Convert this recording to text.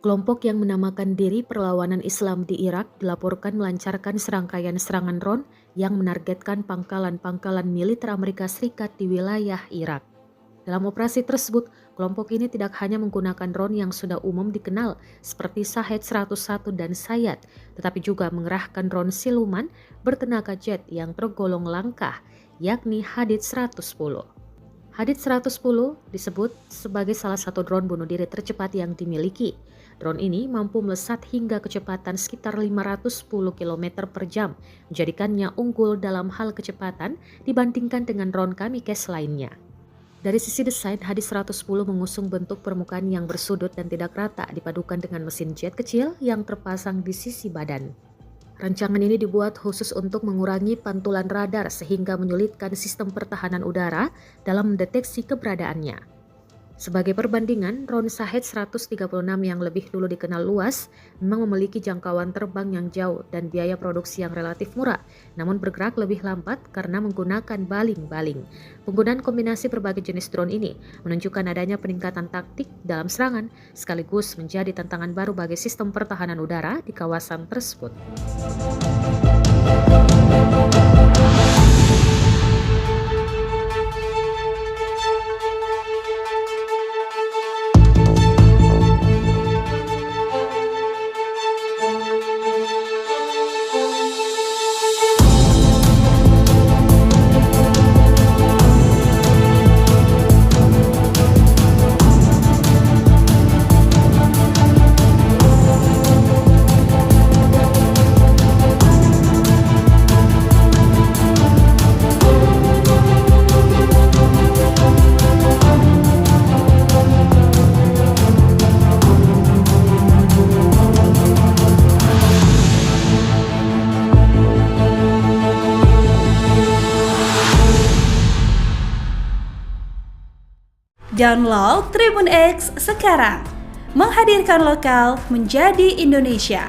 Kelompok yang menamakan diri Perlawanan Islam di Irak dilaporkan melancarkan serangkaian serangan drone yang menargetkan pangkalan-pangkalan militer Amerika Serikat di wilayah Irak. Dalam operasi tersebut, kelompok ini tidak hanya menggunakan drone yang sudah umum dikenal seperti Shahed 101 dan Sayad, tetapi juga mengerahkan drone siluman bertenaga jet yang tergolong langka, yakni Hadid 110. Hadid 110 disebut sebagai salah satu drone bunuh diri tercepat yang dimiliki. Drone ini mampu melesat hingga kecepatan sekitar 510 km per jam, menjadikannya unggul dalam hal kecepatan dibandingkan dengan drone kamikaze lainnya. Dari sisi desain, Hadid 110 mengusung bentuk permukaan yang bersudut dan tidak rata dipadukan dengan mesin jet kecil yang terpasang di sisi badan. Rancangan ini dibuat khusus untuk mengurangi pantulan radar sehingga menyulitkan sistem pertahanan udara dalam mendeteksi keberadaannya. Sebagai perbandingan, drone Shahed 136 yang lebih dulu dikenal luas memang memiliki jangkauan terbang yang jauh dan biaya produksi yang relatif murah, namun bergerak lebih lambat karena menggunakan baling-baling. Penggunaan kombinasi berbagai jenis drone ini menunjukkan adanya peningkatan taktik dalam serangan, sekaligus menjadi tantangan baru bagi sistem pertahanan udara di kawasan tersebut. Download Tribun X sekarang, menghadirkan lokal menjadi Indonesia.